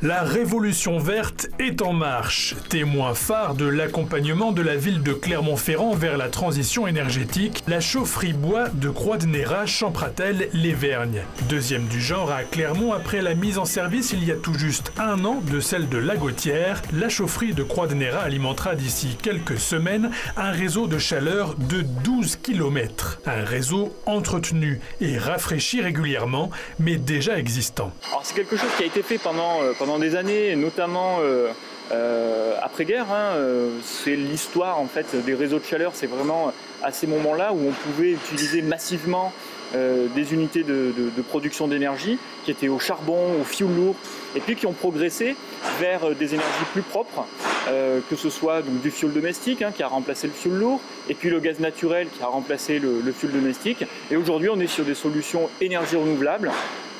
La révolution verte est en marche. Témoin phare de l'accompagnement de la ville de Clermont-Ferrand vers la transition énergétique, la chaufferie bois de Croix-de-Néra Champratel-Lévergne. Deuxième du genre à Clermont après la mise en service il y a tout juste un an de celle de La Gautière, la chaufferie de Croix-de-Néra alimentera d'ici quelques semaines un réseau de chaleur de 12 km. Un réseau entretenu et rafraîchi régulièrement, mais déjà existant. Alors c'est quelque chose qui a été fait pendant des années, notamment après-guerre. C'est l'histoire en fait des réseaux de chaleur. C'est vraiment à ces moments-là où on pouvait utiliser massivement des unités de production d'énergie qui étaient au charbon, au fioul lourd, et puis qui ont progressé vers des énergies plus propres, que ce soit donc, du fioul domestique qui a remplacé le fioul lourd, et puis le gaz naturel qui a remplacé le fioul domestique. Et aujourd'hui, on est sur des solutions énergie renouvelables.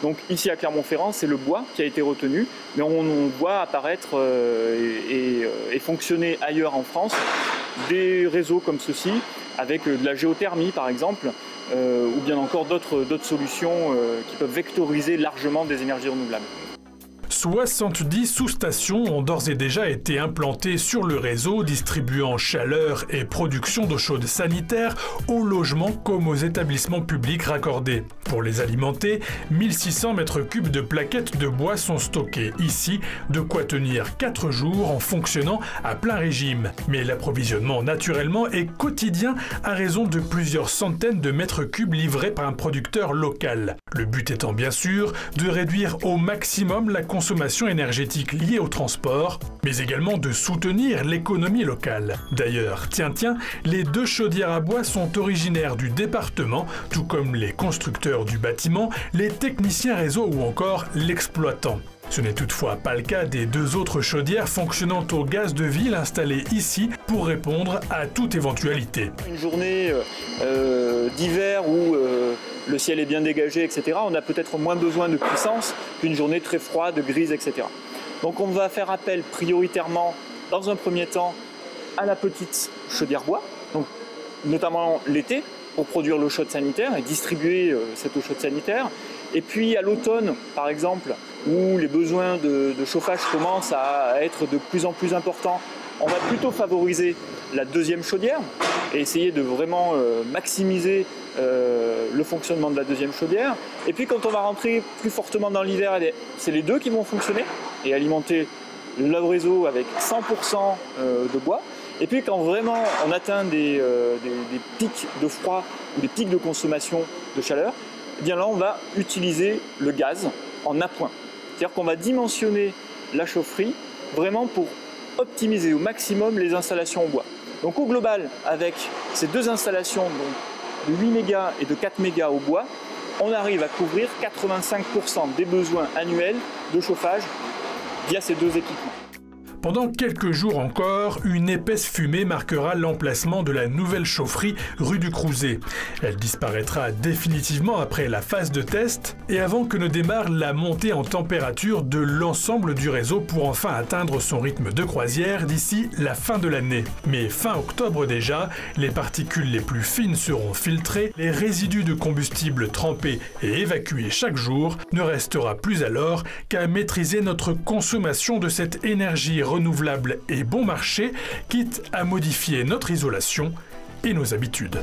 Donc ici à Clermont-Ferrand, c'est le bois qui a été retenu, mais on voit apparaître et fonctionner ailleurs en France des réseaux comme ceci, avec de la géothermie par exemple, ou bien encore d'autres solutions qui peuvent vectoriser largement des énergies renouvelables. 70 sous-stations ont d'ores et déjà été implantées sur le réseau, distribuant chaleur et production d'eau chaude sanitaire aux logements comme aux établissements publics raccordés. Pour les alimenter, 1600 m3 de plaquettes de bois sont stockées ici, de quoi tenir 4 jours en fonctionnant à plein régime. Mais l'approvisionnement naturellement est quotidien à raison de plusieurs centaines de mètres cubes livrés par un producteur local. Le but étant bien sûr de réduire au maximum la consommation énergétique liée au transport, mais également de soutenir l'économie locale. D'ailleurs, tiens, les deux chaudières à bois sont originaires du département, tout comme les constructeurs du bâtiment, les techniciens réseau ou encore l'exploitant. Ce n'est toutefois pas le cas des deux autres chaudières fonctionnant au gaz de ville installées ici pour répondre à toute éventualité. Une journée d'hiver où le ciel est bien dégagé, etc., on a peut-être moins besoin de puissance qu'une journée très froide, grise, etc. Donc on va faire appel prioritairement, dans un premier temps, à la petite chaudière bois, donc notamment l'été, pour produire l'eau chaude sanitaire et distribuer cette eau chaude sanitaire. Et puis à l'automne, par exemple, où les besoins de chauffage commencent à être de plus en plus importants, on va plutôt favoriser la deuxième chaudière et essayer de vraiment maximiser le fonctionnement de la deuxième chaudière. Et puis quand on va rentrer plus fortement dans l'hiver, c'est les deux qui vont fonctionner et alimenter le réseau avec 100% de bois. Et puis quand vraiment on atteint des pics de froid ou des pics de consommation de chaleur, eh bien là on va utiliser le gaz en appoint. C'est-à-dire qu'on va dimensionner la chaufferie vraiment pour optimiser au maximum les installations en bois. Donc au global, avec ces deux installations donc de 8 mégas et de 4 mégas au bois, on arrive à couvrir 85% des besoins annuels de chauffage via ces deux équipements. Pendant quelques jours encore, une épaisse fumée marquera l'emplacement de la nouvelle chaufferie rue du Crouzet. Elle disparaîtra définitivement après la phase de test et avant que ne démarre la montée en température de l'ensemble du réseau pour enfin atteindre son rythme de croisière d'ici la fin de l'année. Mais fin octobre déjà, les particules les plus fines seront filtrées, les résidus de combustible trempés et évacués chaque jour, ne restera plus alors qu'à maîtriser notre consommation de cette énergie renouvelable et bon marché, quitte à modifier notre isolation et nos habitudes.